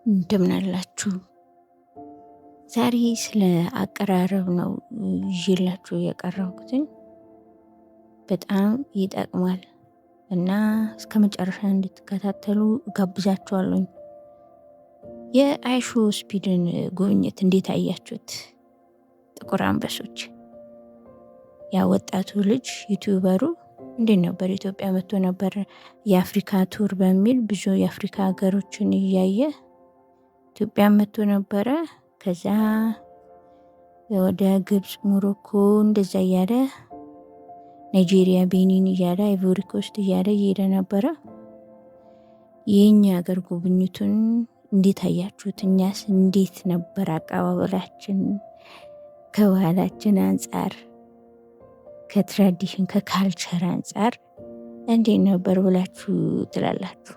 እንደምን አላችሁ? ዛሬ ስለ አቀራረብ ነው ይዤላችሁ የቀረብኩትኝ። በጣም ይጠቅማል እና እስከ መጨረሻ እንድትከታተሉ ጋብዛችኋለሁ። የአይሾ ስፒድን ጉብኝት እንዴት አያችሁት? ጥቁር አንበሶች ያ ወጣቱ ልጅ ዩቲዩበሩ እንዴት ነበር? ኢትዮጵያ መጥቶ ነበር የአፍሪካ ቱር በሚል ብዙ የአፍሪካ ሀገሮችን እያየ ኢትዮጵያ መጥቶ ነበረ። ከዛ ወደ ግብጽ፣ ሞሮኮ እንደዛ እያለ ናይጄሪያ፣ ቤኒን እያለ አይቮሪ ኮስት እያለ እየሄደ ነበረ። የኛ ሀገር ጉብኝቱን እንዴት አያችሁት? እኛስ እንዴት ነበር አቀባበላችን? ከባህላችን አንጻር፣ ከትራዲሽን ከካልቸር አንጻር እንዴት ነበር ብላችሁ ትላላችሁ?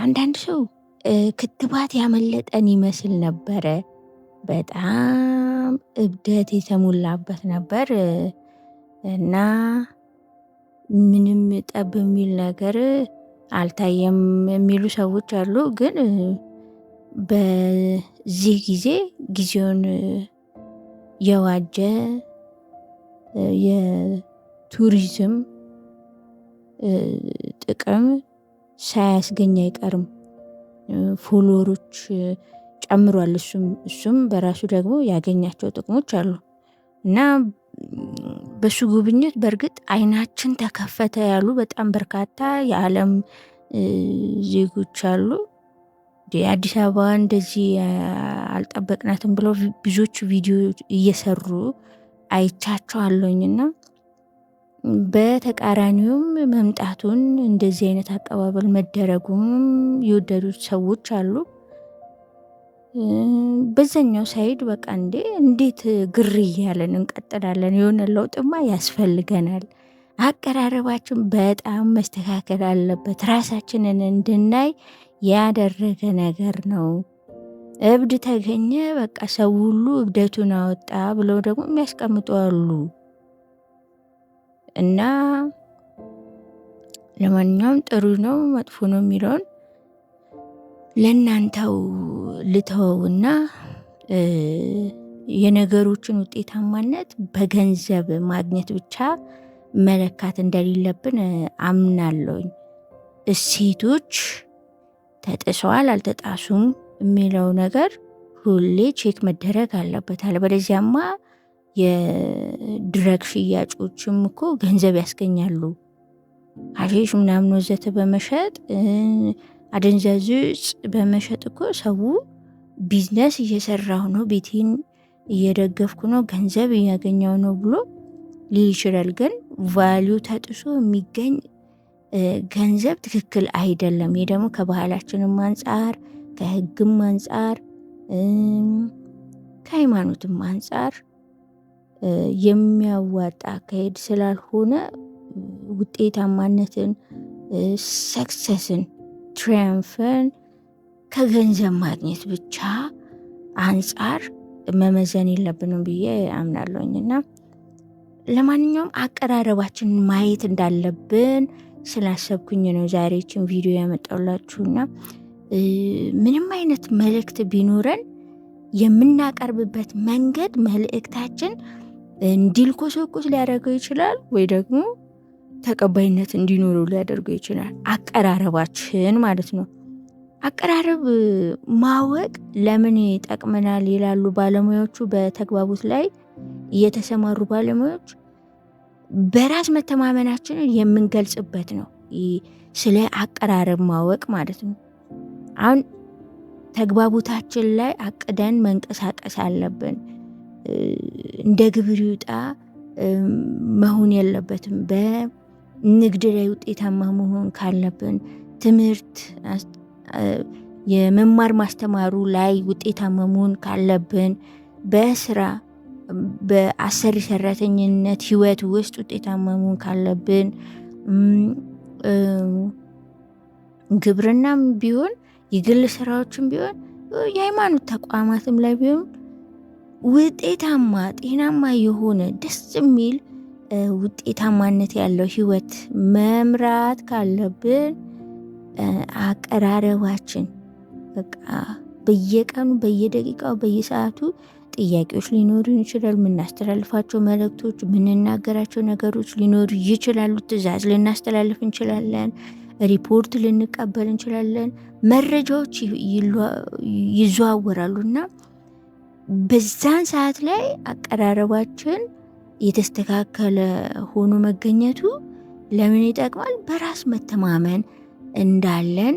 አንዳንድ ሰው ክትባት ያመለጠን ይመስል ነበረ። በጣም እብደት የተሞላበት ነበር እና ምንም ጠብ የሚል ነገር አልታየም የሚሉ ሰዎች አሉ። ግን በዚህ ጊዜ ጊዜውን የዋጀ የቱሪዝም ጥቅም ሳያስገኝ አይቀርም። ፎሎወሮች ጨምሯል። እሱም በራሱ ደግሞ ያገኛቸው ጥቅሞች አሉ እና በሱ ጉብኝት በእርግጥ አይናችን ተከፈተ ያሉ በጣም በርካታ የዓለም ዜጎች አሉ። አዲስ አበባ እንደዚህ አልጠበቅናትም ብለው ብዙዎች ቪዲዮ እየሰሩ አይቻቸዋለሁኝና በተቃራኒውም መምጣቱን እንደዚህ አይነት አቀባበል መደረጉም የወደዱት ሰዎች አሉ። በዛኛው ሳይድ በቃ እንዴት ግር እያለን እንቀጥላለን? የሆነ ለውጥማ ያስፈልገናል። አቀራረባችን በጣም መስተካከል አለበት። ራሳችንን እንድናይ ያደረገ ነገር ነው። እብድ ተገኘ በቃ ሰው ሁሉ እብደቱን አወጣ ብለው ደግሞ የሚያስቀምጡ አሉ። እና ለማንኛውም ጥሩ ነው መጥፎ ነው የሚለውን ለእናንተው ልተወውና የነገሮችን ውጤታማነት በገንዘብ ማግኘት ብቻ መለካት እንደሌለብን አምናለሁኝ። እሴቶች ተጥሰዋል አልተጣሱም የሚለው ነገር ሁሌ ቼክ መደረግ አለበት። አለበለዚያማ የድረግ ሽያጮችም እኮ ገንዘብ ያስገኛሉ። ሀሺሽ ምናምን ወዘተ በመሸጥ አደንዛዥ እጽ በመሸጥ እኮ ሰው ቢዝነስ እየሰራሁ ነው፣ ቤቴን እየደገፍኩ ነው፣ ገንዘብ እያገኘው ነው ብሎ ሊል ይችላል። ግን ቫሊዩ ተጥሶ የሚገኝ ገንዘብ ትክክል አይደለም። ይህ ደግሞ ከባህላችንም አንጻር ከሕግም አንጻር ከሃይማኖትም አንጻር የሚያዋጣ አካሄድ ስላልሆነ ውጤታማነትን፣ ሰክሰስን፣ ትሪያምፍን ከገንዘብ ማግኘት ብቻ አንጻር መመዘን የለብንም ብዬ አምናለሁኝና ለማንኛውም አቀራረባችን ማየት እንዳለብን ስላሰብኩኝ ነው ዛሬችን ቪዲዮ ያመጣሁላችሁና ምንም አይነት መልእክት ቢኖረን የምናቀርብበት መንገድ መልእክታችን እንዲልኮሰኮስ ሊያደርገው ይችላል ወይ ደግሞ ተቀባይነት እንዲኖረው ሊያደርገው ይችላል። አቀራረባችን ማለት ነው። አቀራረብ ማወቅ ለምን ይጠቅመናል ይላሉ ባለሙያዎቹ። በተግባቦት ላይ የተሰማሩ ባለሙያዎች በራስ መተማመናችንን የምንገልጽበት ነው። ስለ አቀራረብ ማወቅ ማለት ነው። አሁን ተግባቦታችን ላይ አቅደን መንቀሳቀስ አለብን። እንደ ግብር ይውጣ መሆን የለበትም። በንግድ ላይ ውጤታማ መሆን ካለብን ትምህርት የመማር ማስተማሩ ላይ ውጤታማ መሆን ካለብን በስራ በአሰሪ ሰራተኝነት ህይወት ውስጥ ውጤታማ መሆን ካለብን ግብርናም ቢሆን የግል ስራዎችም ቢሆን የሃይማኖት ተቋማትም ላይ ቢሆን ውጤታማ ጤናማ የሆነ ደስ የሚል ውጤታማነት ያለው ህይወት መምራት ካለብን አቀራረባችን በቃ በየቀኑ በየደቂቃው በየሰዓቱ ጥያቄዎች ሊኖሩን ይችላል። የምናስተላልፋቸው መልእክቶች፣ የምንናገራቸው ነገሮች ሊኖሩ ይችላሉ። ትዕዛዝ ልናስተላልፍ እንችላለን። ሪፖርት ልንቀበል እንችላለን። መረጃዎች ይዘዋወራሉና በዛን ሰዓት ላይ አቀራረባችን የተስተካከለ ሆኖ መገኘቱ ለምን ይጠቅማል? በራስ መተማመን እንዳለን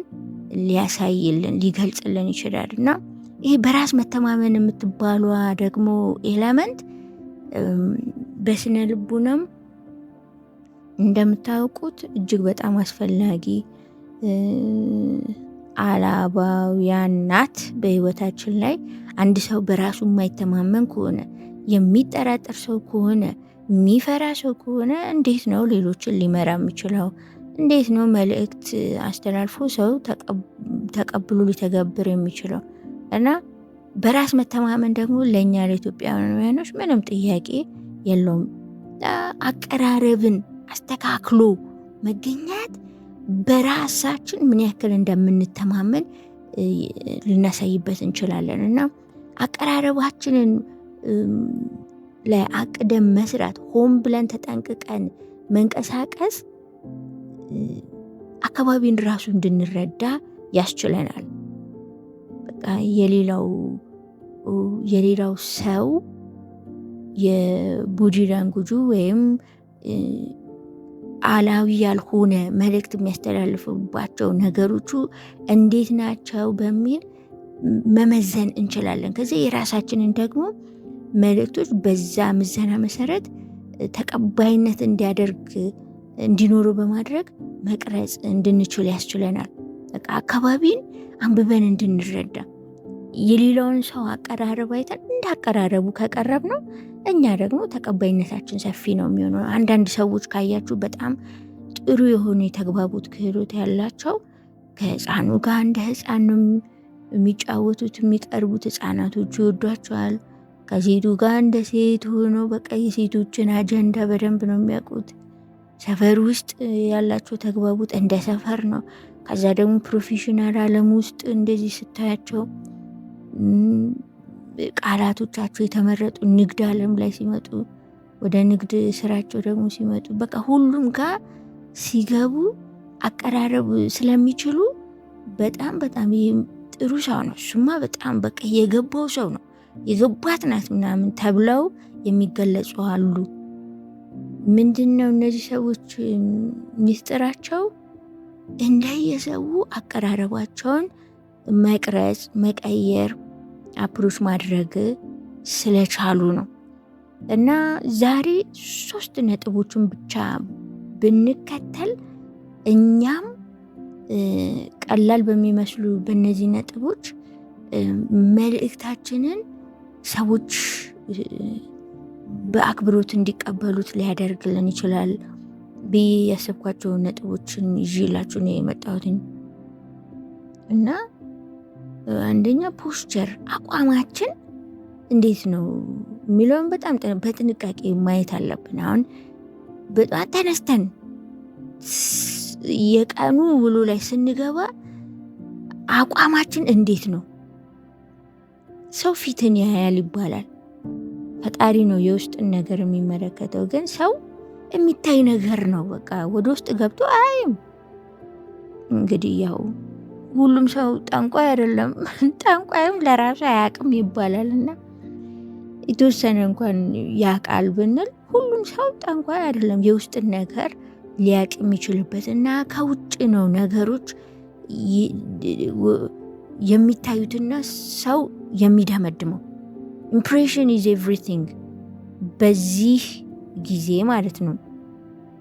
ሊያሳይልን ሊገልጽልን ይችላል። እና ይሄ በራስ መተማመን የምትባሏ ደግሞ ኤለመንት በስነ ልቡናም እንደምታውቁት እጅግ በጣም አስፈላጊ አላባውያን ናት በህይወታችን ላይ። አንድ ሰው በራሱ የማይተማመን ከሆነ፣ የሚጠራጠር ሰው ከሆነ፣ የሚፈራ ሰው ከሆነ እንዴት ነው ሌሎችን ሊመራ የሚችለው? እንዴት ነው መልእክት አስተላልፎ ሰው ተቀብሎ ሊተገብር የሚችለው? እና በራስ መተማመን ደግሞ ለእኛ ለኢትዮጵያውያኖች ምንም ጥያቄ የለውም። አቀራረብን አስተካክሎ መገኘት በራሳችን ምን ያክል እንደምንተማመን ልናሳይበት እንችላለን። እና አቀራረባችንን ላይ አቅደም መስራት፣ ሆን ብለን ተጠንቅቀን መንቀሳቀስ አካባቢን ራሱ እንድንረዳ ያስችለናል። በቃ የሌላው ሰው የቦዲ ላንጉጁ ወይም አላዊ ያልሆነ መልእክት የሚያስተላልፉባቸው ነገሮቹ እንዴት ናቸው በሚል መመዘን እንችላለን። ከዚያ የራሳችንን ደግሞ መልእክቶች በዛ ምዘና መሰረት ተቀባይነት እንዲኖሩ በማድረግ መቅረጽ እንድንችል ያስችለናል። በቃ አካባቢን አንብበን እንድንረዳ የሌላውን ሰው አቀራረብ አይተን እንዳቀራረቡ ከቀረብ ነው እኛ ደግሞ ተቀባይነታችን ሰፊ ነው የሚሆነው። አንዳንድ ሰዎች ካያችሁ በጣም ጥሩ የሆነ የተግባቡት ክህሎት ያላቸው ከህፃኑ ጋር እንደ ህፃን ነው የሚጫወቱት፣ የሚቀርቡት ህፃናቶቹ ይወዷቸዋል። ከሴቱ ጋር እንደ ሴት ሆኖ በቃ የሴቶችን አጀንዳ በደንብ ነው የሚያውቁት። ሰፈር ውስጥ ያላቸው ተግባቡት እንደ ሰፈር ነው። ከዛ ደግሞ ፕሮፌሽናል ዓለም ውስጥ እንደዚህ ስታያቸው ቃላቶቻቸው የተመረጡ ንግድ ዓለም ላይ ሲመጡ፣ ወደ ንግድ ስራቸው ደግሞ ሲመጡ በቃ ሁሉም ጋር ሲገቡ አቀራረብ ስለሚችሉ በጣም በጣም ጥሩ ሰው ነው እሱማ በጣም በቃ የገባው ሰው ነው የገባት ናት ምናምን ተብለው የሚገለጹ አሉ። ምንድን ነው እነዚህ ሰዎች ሚስጥራቸው? እንደየሰው አቀራረባቸውን መቅረጽ፣ መቀየር፣ አፕሮች ማድረግ ስለቻሉ ነው። እና ዛሬ 3 ነጥቦችን ብቻ ብንከተል እኛም ቀላል በሚመስሉ በእነዚህ ነጥቦች መልእክታችንን ሰዎች በአክብሮት እንዲቀበሉት ሊያደርግልን ይችላል ብዬ ያሰብኳቸውን ነጥቦችን ይዤላችሁ ነው የመጣሁትኝ። እና አንደኛ ፖስቸር፣ አቋማችን እንዴት ነው የሚለውን በጣም በጥንቃቄ ማየት አለብን። አሁን በጠዋት ተነስተን የቀኑ ውሎ ላይ ስንገባ አቋማችን እንዴት ነው? ሰው ፊትን ያያል ይባላል። ፈጣሪ ነው የውስጥን ነገር የሚመለከተው። ግን ሰው የሚታይ ነገር ነው። በቃ ወደ ውስጥ ገብቶ አያይም። እንግዲህ ያው ሁሉም ሰው ጠንቋይ አይደለም፣ ጠንቋይም ለራሱ አያውቅም ይባላል። እና የተወሰነ እንኳን ያውቃል ብንል ሁሉም ሰው ጠንቋይ አይደለም። የውስጥን ነገር ሊያውቅ የሚችልበት እና ከውጭ ነው ነገሮች የሚታዩትና ሰው የሚደመድመው። ኢምፕሬሽን ኢዝ ኤቭሪቲንግ በዚህ ጊዜ ማለት ነው።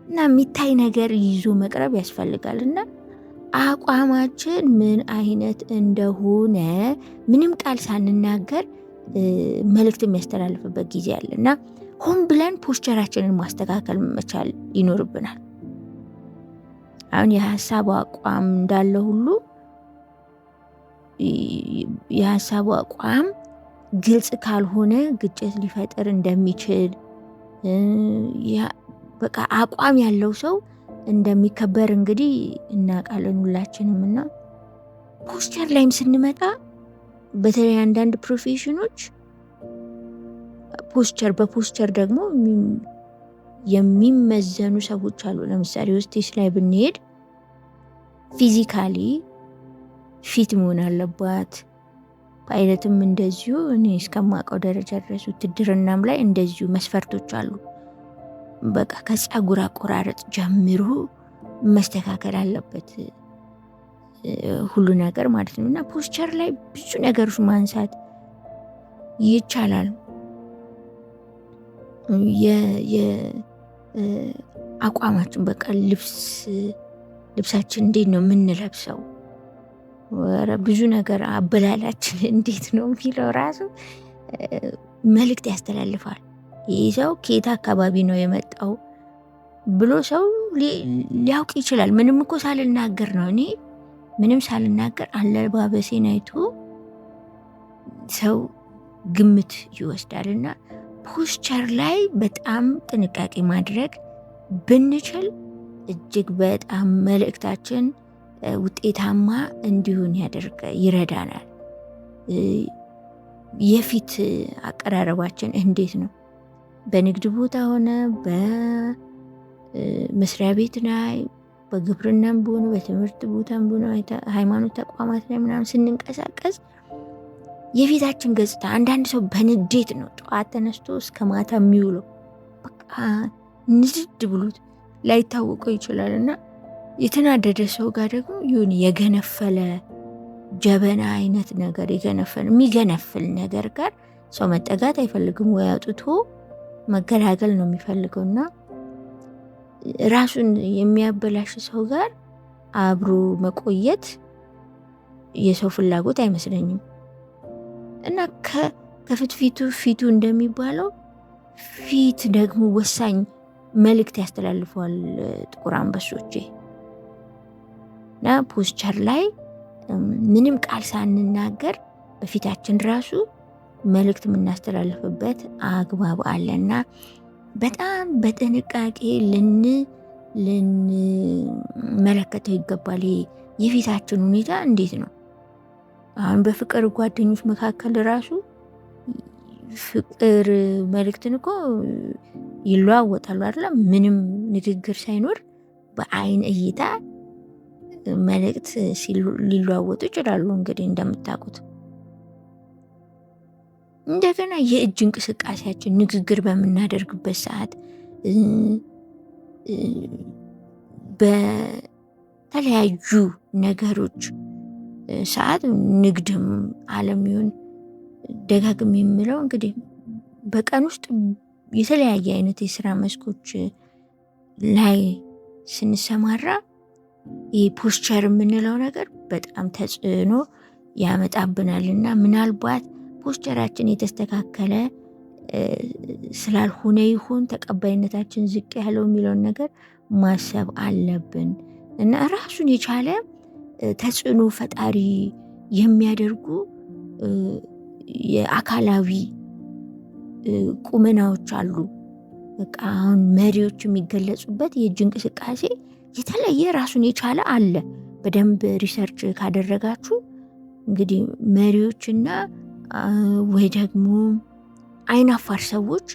እና የሚታይ ነገር ይዞ መቅረብ ያስፈልጋል። እና አቋማችን ምን አይነት እንደሆነ ምንም ቃል ሳንናገር መልእክት የሚያስተላልፍበት ጊዜ አለ። እና ሆን ብለን ፖስቸራችንን ማስተካከል መቻል ይኖርብናል። አሁን የሀሳቡ አቋም እንዳለ ሁሉ የሀሳቡ አቋም ግልጽ ካልሆነ ግጭት ሊፈጥር እንደሚችል በቃ አቋም ያለው ሰው እንደሚከበር እንግዲህ እናውቃለን ሁላችንም። እና ፖስቸር ላይም ስንመጣ በተለይ አንዳንድ ፕሮፌሽኖች በፖስቸር ደግሞ የሚመዘኑ ሰዎች አሉ። ለምሳሌ ሆስቴስ ላይ ብንሄድ ፊዚካሊ ፊት መሆን አለባት። ፓይለትም እንደዚሁ እኔ እስከማውቀው ደረጃ ድረስ ውትድርናም ላይ እንደዚሁ መስፈርቶች አሉ። በቃ ከፀጉር አቆራረጥ ጀምሮ መስተካከል አለበት ሁሉ ነገር ማለት ነው። እና ፖስቸር ላይ ብዙ ነገሮች ማንሳት ይቻላል። አቋማችን በቃ ልብሳችን እንዴት ነው የምንለብሰው፣ ብዙ ነገር አበላላችን እንዴት ነው የሚለው ራሱ መልእክት ያስተላልፋል። ይህ ሰው ከየት አካባቢ ነው የመጣው ብሎ ሰው ሊያውቅ ይችላል። ምንም እኮ ሳልናገር ነው እኔ ምንም ሳልናገር አለባበሴን አይቶ ሰው ግምት ይወስዳልና ፖስቸር ላይ በጣም ጥንቃቄ ማድረግ ብንችል እጅግ በጣም መልእክታችን ውጤታማ እንዲሆን ይረዳናል። የፊት አቀራረባችን እንዴት ነው? በንግድ ቦታ ሆነ በመስሪያ ቤት ላይ በግብርናም ሆነ በትምህርት ቦታም ሆነ ሃይማኖት ተቋማት ላይ ምናምን ስንንቀሳቀስ የፊታችን ገጽታ አንዳንድ ሰው በንዴት ነው ጠዋት ተነስቶ እስከ ማታ የሚውለው በቃ ንድድ ብሎት ላይታወቀው ይችላል። እና የተናደደ ሰው ጋር ደግሞ ይሁን የገነፈለ ጀበና አይነት ነገር የሚገነፍል ነገር ጋር ሰው መጠጋት አይፈልግም፣ ወይ አውጥቶ መገላገል ነው የሚፈልገው። እና ራሱን የሚያበላሽ ሰው ጋር አብሮ መቆየት የሰው ፍላጎት አይመስለኝም። እና ፊቱ እንደሚባለው ፊት ደግሞ ወሳኝ መልእክት ያስተላልፈዋል ጥቁር አንበሶቼ። እና ፖስቸር ላይ ምንም ቃል ሳንናገር በፊታችን ራሱ መልእክት የምናስተላልፍበት አግባብ አለና በጣም በጥንቃቄ ልንመለከተው ይገባል። የፊታችን ሁኔታ እንዴት ነው? አሁን በፍቅር ጓደኞች መካከል ራሱ ፍቅር መልእክትን እኮ ይለዋወጣሉ አይደለም? ምንም ንግግር ሳይኖር በአይን እይታ መልእክት ሊለዋወጡ ይችላሉ። እንግዲህ እንደምታውቁት እንደገና የእጅ እንቅስቃሴያችን ንግግር በምናደርግበት ሰዓት በተለያዩ ነገሮች ሰዓት ንግድም ዓለም ይሁን ደጋግም የምለው እንግዲህ በቀን ውስጥ የተለያየ አይነት የስራ መስኮች ላይ ስንሰማራ ይህ ፖስቸር የምንለው ነገር በጣም ተጽዕኖ ያመጣብናልና ምናልባት ፖስቸራችን የተስተካከለ ስላልሆነ ይሆን ተቀባይነታችን ዝቅ ያለው የሚለውን ነገር ማሰብ አለብን። እና ራሱን የቻለ ተጽዕኖ ፈጣሪ የሚያደርጉ የአካላዊ ቁመናዎች አሉ። በቃ አሁን መሪዎች የሚገለጹበት የእጅ እንቅስቃሴ የተለየ ራሱን የቻለ አለ። በደንብ ሪሰርች ካደረጋችሁ እንግዲህ መሪዎችና ወይ ደግሞ አይናፋር ሰዎች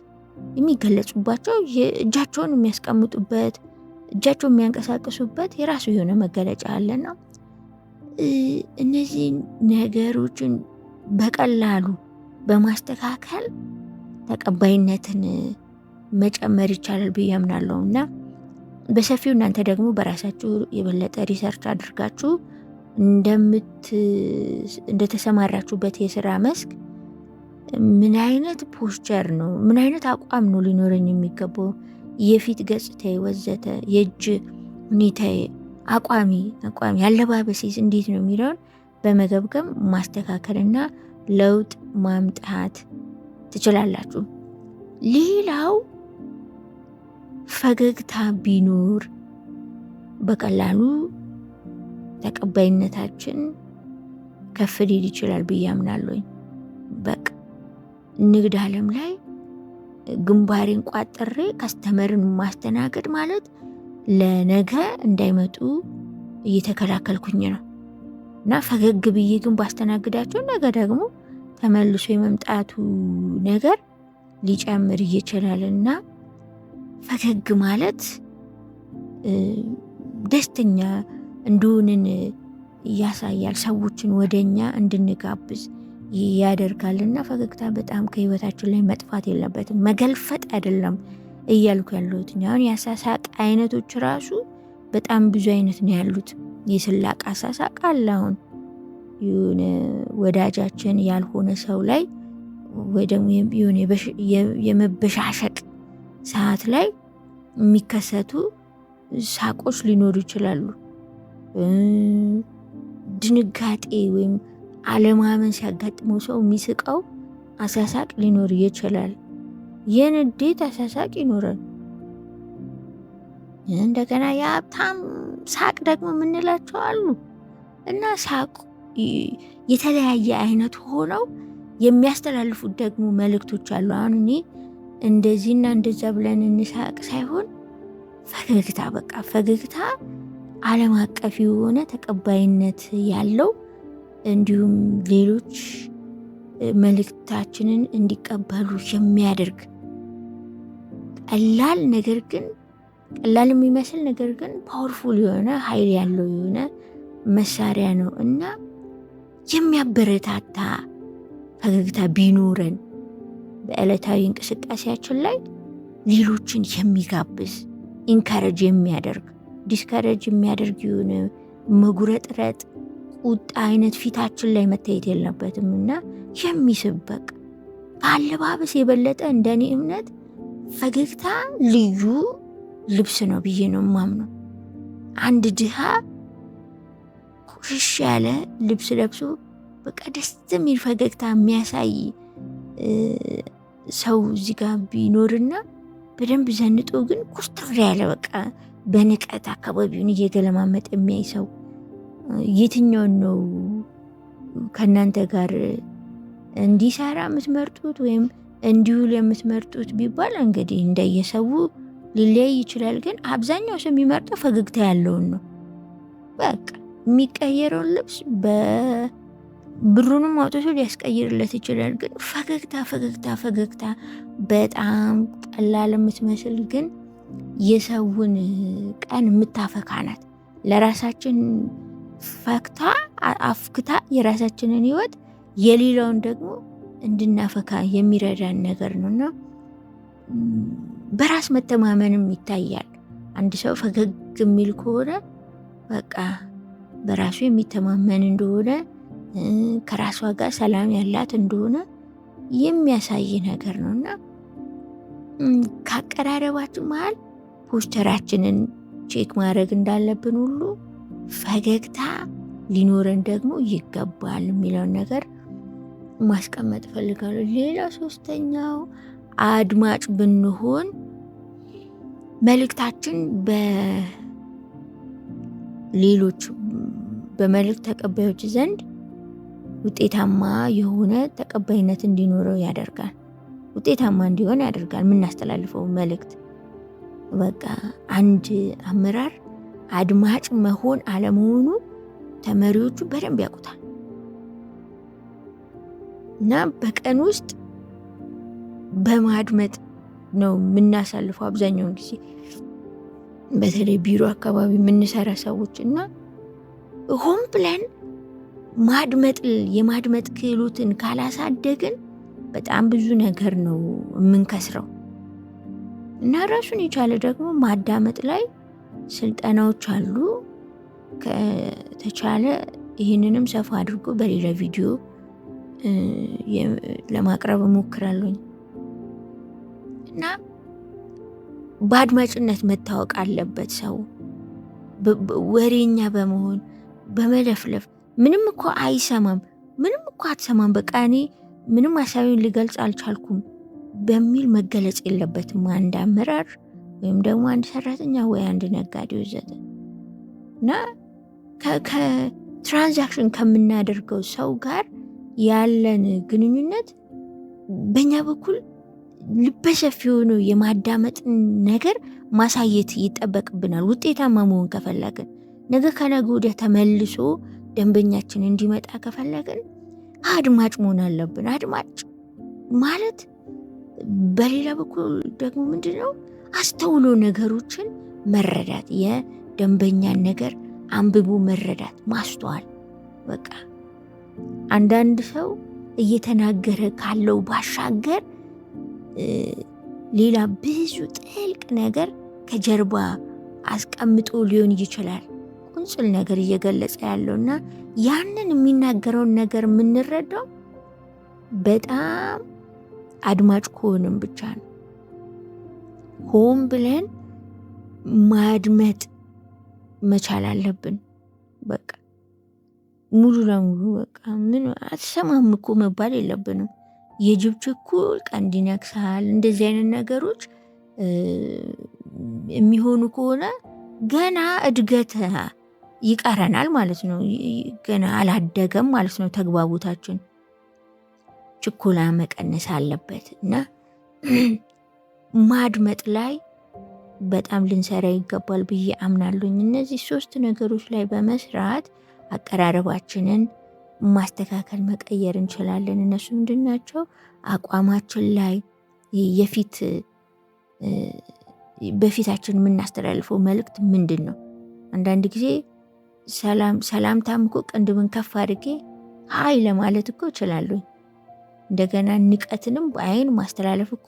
የሚገለጹባቸው እጃቸውን የሚያስቀምጡበት እጃቸውን የሚያንቀሳቅሱበት የራሱ የሆነ መገለጫ አለና እነዚህ ነገሮችን በቀላሉ በማስተካከል ተቀባይነትን መጨመር ይቻላል ብዬ አምናለሁ። እና በሰፊው እናንተ ደግሞ በራሳችሁ የበለጠ ሪሰርች አድርጋችሁ እንደተሰማራችሁበት የስራ መስክ ምን አይነት ፖስቸር ነው፣ ምን አይነት አቋም ነው ሊኖረኝ የሚገባው፣ የፊት ገጽታዬ ወዘተ፣ የእጅ ሁኔታዬ፣ አቋሚ አለባበሴስ እንዴት ነው የሚለውን በመገብገም ማስተካከልና ለውጥ ማምጣት ትችላላችሁ። ሌላው ፈገግታ ቢኖር በቀላሉ ተቀባይነታችን ከፍ ሊል ይችላል ብዬ አምናለሁኝ። በቃ ንግድ ዓለም ላይ ግንባሬን ቋጥሬ ከስተመርን ማስተናገድ ማለት ለነገ እንዳይመጡ እየተከላከልኩኝ ነው። እና ፈገግ ብዬ ግን ባስተናግዳቸው ነገ ደግሞ ተመልሶ የመምጣቱ ነገር ሊጨምር ይችላልና ፈገግ ማለት ደስተኛ እንደሆንን ያሳያል። ሰዎችን ወደኛ እንድንጋብዝ ያደርጋልና ፈገግታ በጣም ከህይወታችን ላይ መጥፋት የለበትም። መገልፈጥ አይደለም እያልኩ ያለሁት። አሁን የአሳሳቅ አይነቶች ራሱ በጣም ብዙ አይነት ነው ያሉት። የስላቅ አሳሳቅ አለ። አሁን የሆነ ወዳጃችን ያልሆነ ሰው ላይ ወይ ደግሞ የሆነ የመበሻሸቅ ሰዓት ላይ የሚከሰቱ ሳቆች ሊኖሩ ይችላሉ። ድንጋጤ ወይም አለማመን ሲያጋጥመው ሰው የሚስቀው አሳሳቅ ሊኖር ይችላል። የንዴት አሳሳቅ ይኖራል። እንደገና የሀብታም ሳቅ ደግሞ የምንላቸው አሉ እና ሳቅ የተለያየ አይነት ሆነው የሚያስተላልፉት ደግሞ መልእክቶች አሉ። አሁን እኔ እንደዚህና እንደዛ ብለን እንሳቅ ሳይሆን ፈገግታ፣ በቃ ፈገግታ ዓለም አቀፍ የሆነ ተቀባይነት ያለው እንዲሁም ሌሎች መልእክታችንን እንዲቀበሉ የሚያደርግ ቀላል የሚመስል ነገር ግን ፓወርፉል የሆነ ኃይል ያለው የሆነ መሳሪያ ነው እና የሚያበረታታ ፈገግታ ቢኖረን በዕለታዊ እንቅስቃሴያችን ላይ ሌሎችን የሚጋብዝ ኢንካሬጅ የሚያደርግ ዲስካሬጅ የሚያደርግ የሆነ መጉረጥረጥ ቁጣ አይነት ፊታችን ላይ መታየት የለበትም እና የሚስበቅ ከአለባበስ የበለጠ እንደኔ እምነት ፈገግታ ልዩ ልብስ ነው ብዬ ነው የማምነው። አንድ ድሃ ቆሽሽ ያለ ልብስ ለብሶ በቃ ደስ የሚል ፈገግታ የሚያሳይ ሰው እዚህ ጋር ቢኖርና በደንብ ዘንጦ ግን ኩስትር ያለ በቃ በንቀት አካባቢውን እየገለማመጥ የሚያይ ሰው የትኛውን ነው ከእናንተ ጋር እንዲሰራ የምትመርጡት ወይም እንዲውል የምትመርጡት ቢባል እንግዲህ እንደየሰው ሊለያይ ይችላል። ግን አብዛኛው ሰው የሚመርጠው ፈገግታ ያለውን ነው። በቃ የሚቀየረውን ልብስ ብሩንም አውጥቶ ሊያስቀይርለት ይችላል። ግን ፈገግታ በጣም ቀላል የምትመስል ግን የሰውን ቀን የምታፈካ ናት። ለራሳችን ፈክታ አፍክታ የራሳችንን ህይወት የሌላውን ደግሞ እንድናፈካ የሚረዳን ነገር ነውና በራስ መተማመንም ይታያል። አንድ ሰው ፈገግ የሚል ከሆነ በቃ በራሱ የሚተማመን እንደሆነ ከራሷ ጋር ሰላም ያላት እንደሆነ የሚያሳይ ነገር ነውና ከአቀራረባችን መሀል ፖስቸራችንን ቼክ ማድረግ እንዳለብን ሁሉ ፈገግታ ሊኖረን ደግሞ ይገባል የሚለውን ነገር ማስቀመጥ ፈልጋለሁ። ሌላ ሶስተኛው አድማጭ ብንሆን መልእክታችን በሌሎች በመልእክት ተቀባዮች ዘንድ ውጤታማ የሆነ ተቀባይነት እንዲኖረው ያደርጋል። ውጤታማ እንዲሆን ያደርጋል የምናስተላልፈው መልእክት። በቃ አንድ አመራር አድማጭ መሆን አለመሆኑ ተመሪዎቹ በደንብ ያውቁታል እና በቀን ውስጥ በማድመጥ ነው የምናሳልፈው አብዛኛውን ጊዜ በተለይ ቢሮ አካባቢ የምንሰራ ሰዎች እና ሆን ብለን የማድመጥ ክህሎትን ካላሳደግን በጣም ብዙ ነገር ነው የምንከስረው እና ራሱን የቻለ ደግሞ ማዳመጥ ላይ ስልጠናዎች አሉ። ከተቻለ ይህንንም ሰፋ አድርጎ በሌላ ቪዲዮ ለማቅረብ እሞክራለሁኝ እና በአድማጭነት መታወቅ አለበት ሰው። ወሬኛ በመሆን በመለፍለፍ ምንም እኮ አይሰማም፣ ምንም እኮ አትሰማም፣ በቃ እኔ ምንም ሀሳቤን ልገልጽ አልቻልኩም በሚል መገለጽ የለበትም አንድ አመራር ወይም ደግሞ አንድ ሰራተኛ ወይ አንድ ነጋዴ ወዘተ እና ከትራንዛክሽን ከምናደርገው ሰው ጋር ያለን ግንኙነት በእኛ በኩል ልበሰፊ ሆኖ የማዳመጥ ነገር ማሳየት ይጠበቅብናል። ውጤታማ መሆን ከፈለግን ነገ ከነገ ወዲያ ተመልሶ ደንበኛችን እንዲመጣ ከፈለግን አድማጭ መሆን አለብን። አድማጭ ማለት በሌላ በኩል ደግሞ ምንድነው? አስተውሎ ነገሮችን መረዳት፣ የደንበኛን ነገር አንብቦ መረዳት፣ ማስተዋል። በቃ አንዳንድ ሰው እየተናገረ ካለው ባሻገር ሌላ ብዙ ጥልቅ ነገር ከጀርባ አስቀምጦ ሊሆን ይችላል ቁንጽል ነገር እየገለጸ ያለውና ያንን የሚናገረውን ነገር የምንረዳው በጣም አድማጭ ከሆንም ብቻ ነው። ሆን ብለን ማድመጥ መቻል አለብን። በቃ ሙሉ ለሙሉ በቃ ምን አትሰማም እኮ መባል የለብንም። የጅብ ችኩል ቀንድ ይነክሳል። እንደዚህ አይነት ነገሮች የሚሆኑ ከሆነ ገና እድገት ይቀረናል ማለት ነው። ገና አላደገም ማለት ነው ተግባቦታችን። ችኮላ መቀነስ አለበት እና ማድመጥ ላይ በጣም ልንሰራ ይገባል ብዬ አምናለሁኝ። እነዚህ 3 ነገሮች ላይ በመስራት አቀራረባችንን ማስተካከል መቀየር እንችላለን። እነሱ ምንድናቸው? አቋማችን ላይ በፊታችን የምናስተላልፈው መልእክት ምንድን ነው? አንዳንድ ጊዜ ሰላምታም እኮ ቅንድብን ከፍ አድርጌ ሀይ ለማለት እኮ እችላለሁ። እንደገና ንቀትንም በአይን ማስተላለፍ እኮ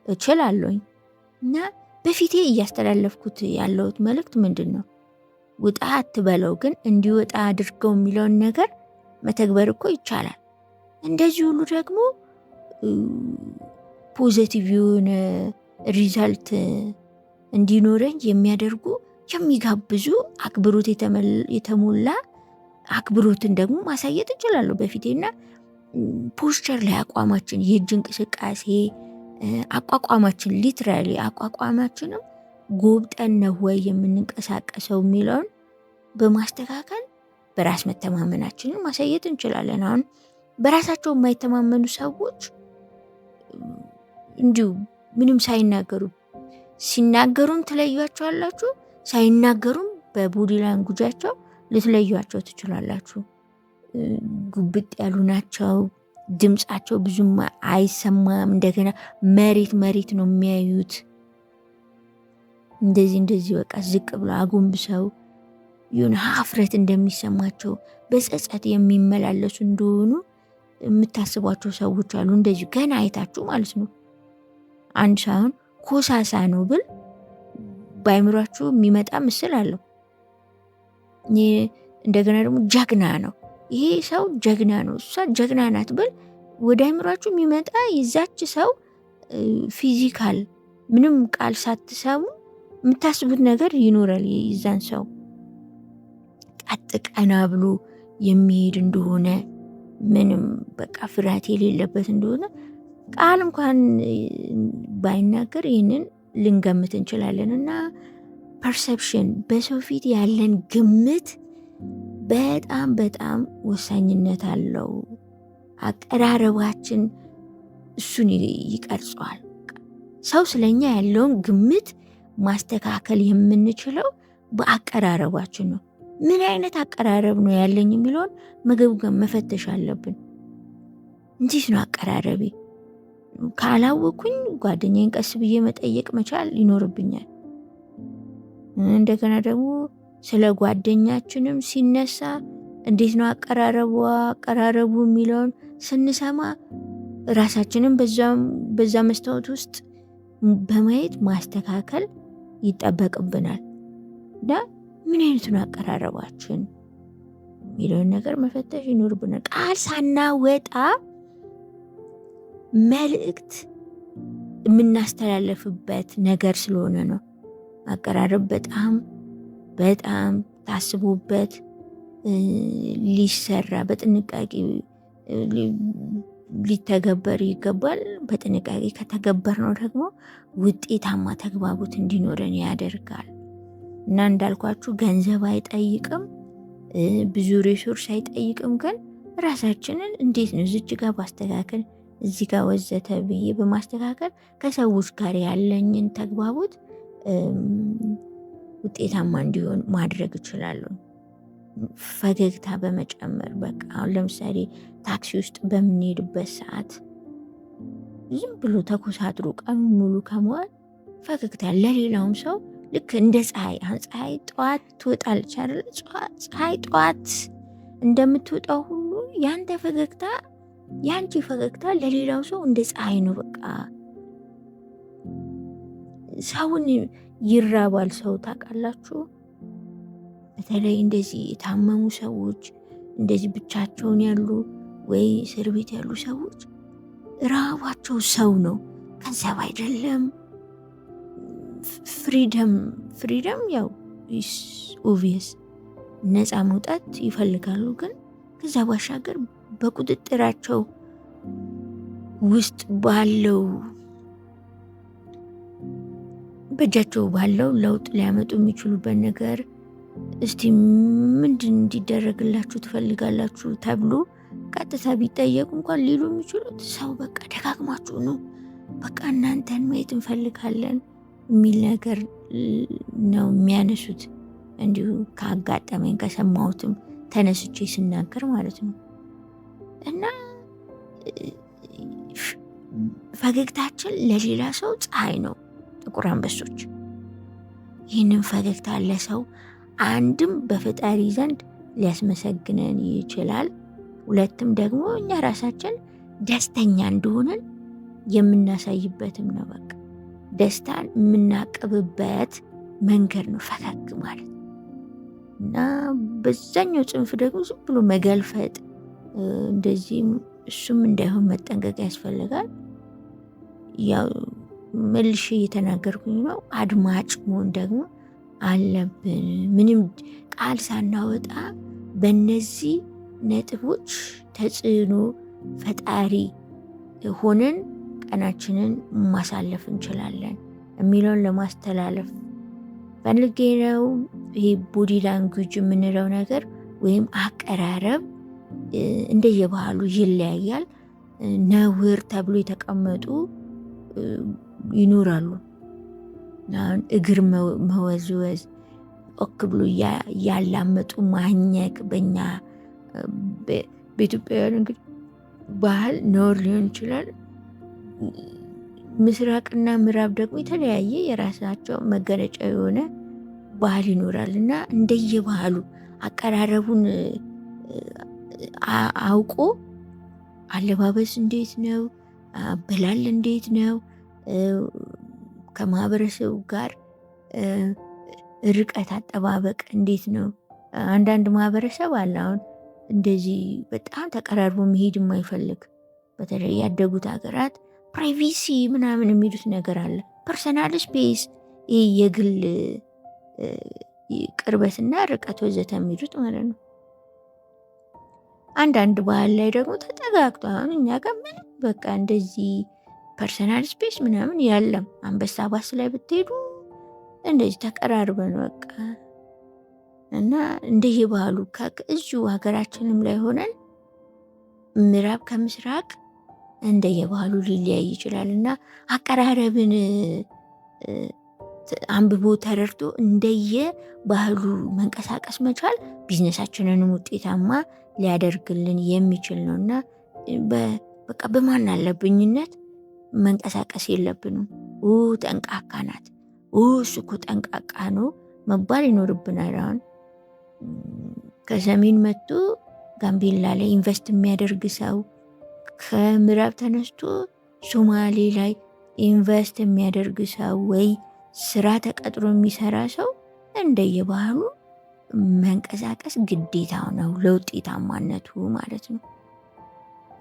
እችላለሁኝ። እና በፊቴ እያስተላለፍኩት ያለሁት መልእክት ምንድን ነው? ውጣ አትበለው ግን እንዲወጣ አድርገው የሚለውን ነገር መተግበር እኮ ይቻላል። እንደዚህ ሁሉ ደግሞ ፖዘቲቭ የሆነ ሪዛልት እንዲኖረኝ የሚያደርጉ የሚጋብዙ አክብሮት የተሞላ አክብሮትን ደግሞ ማሳየት እንችላለሁ በፊቴና ፖስቸር ላይ አቋማችን፣ የእጅ እንቅስቃሴ አቋቋማችን፣ ሊትራሊ አቋቋማችንም ጎብጠን ነው ወይ የምንንቀሳቀሰው የሚለውን በማስተካከል በራስ መተማመናችንን ማሳየት እንችላለን። አሁን በራሳቸው የማይተማመኑ ሰዎች እንዲሁ ምንም ሳይናገሩ ሲናገሩም ትለዩዋቸዋላችሁ፣ ሳይናገሩም በቦዲ ላንጉጃቸው ልትለዩዋቸው ትችላላችሁ። ጉብጥ ያሉ ናቸው። ድምፃቸው ብዙም አይሰማም። እንደገና መሬት ነው የሚያዩት። እንደዚህ በቃ ዝቅ ብሎ አጎንብሰው የሆነ ሀፍረት እንደሚሰማቸው በጸጸት የሚመላለሱ እንደሆኑ የምታስቧቸው ሰዎች አሉ። እንደዚሁ ገና አይታችሁ ማለት ነው። አንድ ሳይሆን ኮሳሳ ነው ብል በአይምሯችሁ የሚመጣ ምስል አለው። እንደገና ደግሞ ጀግና ነው፣ ይሄ ሰው ጀግና ነው፣ እሷ ጀግና ናት ብል ወደ አይምሯችሁ የሚመጣ የዛች ሰው ፊዚካል ምንም ቃል ሳትሰሙ የምታስቡት ነገር ይኖራል። የዛን ሰው ቀጥ ቀና ብሎ የሚሄድ እንደሆነ ምንም በቃ ፍርሃት የሌለበት እንደሆነ ቃል እንኳን ባይናገር ይህንን ልንገምት እንችላለን። እና ፐርሰፕሽን በሰው ፊት ያለን ግምት በጣም በጣም ወሳኝነት አለው። አቀራረባችን እሱን ይቀርጸዋል። ሰው ስለኛ ያለውን ግምት ማስተካከል የምንችለው በአቀራረባችን ነው። ምን አይነት አቀራረብ ነው ያለኝ የሚለውን መገምገም መፈተሽ አለብን። እንዴት ነው አቀራረቤ? ካላወኩኝ ጓደኛዬን ቀስ ብዬ መጠየቅ መቻል ይኖርብኛል። እንደገና ደግሞ ስለ ጓደኛችንም ሲነሳ እንዴት ነው አቀራረቡ የሚለውን ስንሰማ ራሳችንም በዛ መስታወት ውስጥ በማየት ማስተካከል ይጠበቅብናል። እና ምን አይነት ነው አቀራረባችን የሚለውን ነገር መፈተሽ ይኖርብናል። ቃል ሳናወጣ መልእክት የምናስተላለፍበት ነገር ስለሆነ ነው። አቀራረብ በጣም በጣም ታስቦበት ሊሰራ በጥንቃቄ ሊተገበር ይገባል። በጥንቃቄ ከተገበር ነው ደግሞ ውጤታማ ተግባቦት እንዲኖረን ያደርጋል። እና እንዳልኳችሁ ገንዘብ አይጠይቅም፣ ብዙ ሪሶርስ አይጠይቅም። ግን ራሳችንን እንዴት ነው ዝች ጋር ባስተካከል፣ እዚህ ጋር ወዘተ ብዬ በማስተካከል ከሰዎች ጋር ያለኝን ተግባቦት ውጤታማ እንዲሆን ማድረግ እችላለሁ። ፈገግታ በመጨመር በቃ አሁን ለምሳሌ ታክሲ ውስጥ በምንሄድበት ሰዓት ዝም ብሎ ተኮሳትሮ ቀኑን ሙሉ ከመዋል ፈገግታ ለሌላውም ሰው ልክ እንደ ፀሐይ አሁን ፀሐይ ጠዋት ትወጣለች አይደለ? ፀሐይ ጠዋት እንደምትወጣው ሁሉ ያንቺ ፈገግታ ለሌላው ሰው እንደ ፀሐይ ነው። በቃ ሰውን ይራባል ሰው ታውቃላችሁ። በተለይ እንደዚህ የታመሙ ሰዎች እንደዚህ ብቻቸውን ያሉ ወይ እስር ቤት ያሉ ሰዎች ራባቸው ሰው ነው፣ ገንዘብ አይደለም። ፍሪደም ያው ኦቪየስ ነፃ መውጣት ይፈልጋሉ። ግን ከዛ ባሻገር በቁጥጥራቸው ውስጥ ባለው በእጃቸው ባለው ለውጥ ሊያመጡ የሚችሉበት ነገር እስቲ ምንድን እንዲደረግላችሁ ትፈልጋላችሁ ተብሎ ቀጥታ ቢጠየቁ እንኳን ሊሉ የሚችሉት ሰው በቃ ደጋግማችሁ ነው፣ በቃ እናንተን ማየት እንፈልጋለን የሚል ነገር ነው የሚያነሱት። እንዲሁ ካጋጠመኝ ከሰማሁትም ተነስቼ ስናገር ማለት ነው። እና ፈገግታችን ለሌላ ሰው ፀሐይ ነው። ጥቁር አንበሶች ይህንን ፈገግታ ለሰው አንድም በፈጣሪ ዘንድ ሊያስመሰግነን ይችላል፣ ሁለትም ደግሞ እኛ ራሳችን ደስተኛ እንደሆነን የምናሳይበትም ነው። በቃ ደስታን የምናቅብበት መንገድ ነው ፈገግ ማለት እና በዛኛው ጽንፍ ደግሞ ዝም ብሎ መገልፈጥ እንደዚህም እሱም እንዳይሆን መጠንቀቅ ያስፈልጋል። ያው መልሼ እየተናገርኩኝ ነው። አድማጭ መሆን ደግሞ አለብን። ምንም ቃል ሳናወጣ በእነዚህ ነጥቦች ተጽዕኖ ፈጣሪ ሆነን ቀናችንን ማሳለፍ እንችላለን የሚለውን ለማስተላለፍ ፈልጌ ነው። ይሄ ቦዲ ላንጉጅ የምንለው ነገር ወይም አቀራረብ እንደየባህሉ ይለያያል። ነውር ተብሎ የተቀመጡ ይኖራሉ። አሁን እግር መወዝወዝ፣ ኦክ ብሎ ያላመጡ ማኘክ በኛ በኢትዮጵያውያን እንግዲህ ባህል ነውር ሊሆን ይችላል። ምስራቅና ምዕራብ ደግሞ የተለያየ የራሳቸው መገለጫ የሆነ ባህል ይኖራል እና እንደየባህሉ አቀራረቡን አውቆ አለባበስ እንዴት ነው፣ አበላል እንዴት ነው፣ ከማህበረሰቡ ጋር ርቀት አጠባበቅ እንዴት ነው። አንዳንድ ማህበረሰብ አለ አሁን እንደዚህ በጣም ተቀራርቦ መሄድ የማይፈልግ በተለይ ያደጉት ሀገራት ፕራይቬሲ ምናምን የሚሉት ነገር አለ። ፐርሰናል ስፔስ፣ ይህ የግል ቅርበትና ርቀት ወዘተ የሚሉት ማለት ነው። አንዳንድ ባህል ላይ ደግሞ ተጠጋግቶ አሁን እኛ ጋር ምንም በቃ እንደዚህ ፐርሰናል ስፔስ ምናምን ያለም። አንበሳ ባስ ላይ ብትሄዱ እንደዚህ ተቀራርበን በቃ እና እንደየ ባህሉ ከእዚሁ ሀገራችንም ላይ ሆነን ምዕራብ ከምስራቅ እንደየባህሉ ሊለያይ ይችላል እና አቀራረብን አንብቦ ተረድቶ እንደየ ባህሉ መንቀሳቀስ መቻል ቢዝነሳችንንም ውጤታማ ሊያደርግልን የሚችል ነው እና በቃ በማን አለብኝነት መንቀሳቀስ የለብንም። ጠንቃቃ ናት፣ እሱ እኮ ጠንቃቃ ነው መባል ይኖርብናል። አሁን ከሰሜን መጥቶ ጋምቤላ ላይ ኢንቨስት የሚያደርግ ሰው ከምዕራብ ተነስቶ ሶማሌ ላይ ኢንቨስት የሚያደርግ ሰው ወይ ስራ ተቀጥሮ የሚሰራ ሰው እንደየባህሉ መንቀሳቀስ ግዴታው ነው ለውጤታማነቱ ማለት ነው።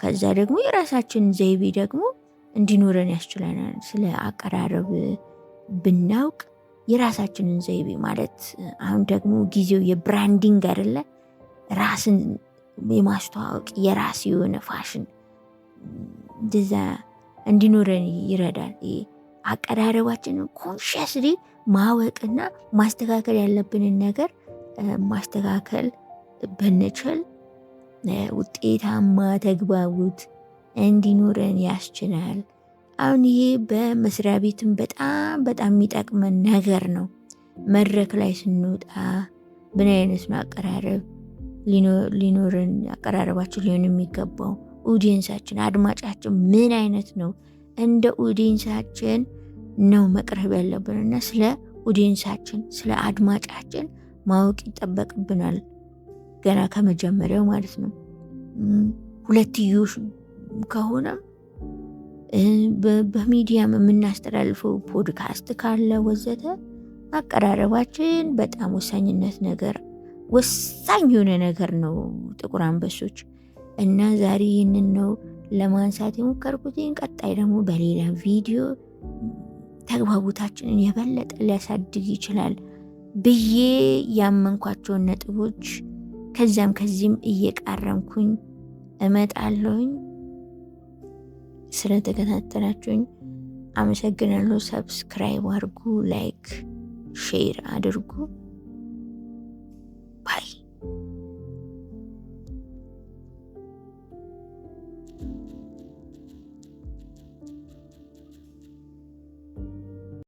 ከዛ ደግሞ የራሳችን ዘይቤ ደግሞ እንዲኖረን ያስችለናል። ስለ አቀራረብ ብናውቅ የራሳችንን ዘይቤ ማለት አሁን ደግሞ ጊዜው የብራንዲንግ አይደለ? ራስን የማስተዋወቅ የራስ የሆነ ፋሽን እንደዛ እንዲኖረን ይረዳል። አቀራረባችንን ኮንሽስሊ ማወቅና ማስተካከል ያለብንን ነገር ማስተካከል ብንችል ውጤታማ ተግባቦት እንዲኖረን ያስችላል። አሁን ይሄ በመስሪያ ቤትም በጣም በጣም የሚጠቅመን ነገር ነው። መድረክ ላይ ስንወጣ ምን አይነት ነው አቀራረብ ሊኖረን አቀራረባችን ሊሆን የሚገባው? ኦዲየንሳችን አድማጫችን ምን አይነት ነው? እንደ ኦዲየንሳችን ነው መቅረብ ያለብንና ስለ ኦዲየንሳችን ስለ አድማጫችን ማወቅ ይጠበቅብናል ገና ከመጀመሪያው ማለት ነው። ሁለትዮሽ ከሆነም በሚዲያም የምናስተላልፈው ፖድካስት ካለ ወዘተ አቀራረባችን በጣም ወሳኝ የሆነ ነገር ነው ጥቁር አንበሶች። እና ዛሬ ይህንን ነው ለማንሳት የሞከርኩት። ቀጣይ ደግሞ በሌላ ቪዲዮ ተግባቦታችንን የበለጠ ሊያሳድግ ይችላል ብዬ ያመንኳቸውን ነጥቦች ከዚህም እየቃረምኩኝ እመጣለሁኝ። ስለተከታተላችሁኝ አመሰግናለሁ። ሰብስክራይብ አድርጉ፣ ላይክ ሼር አድርጉ።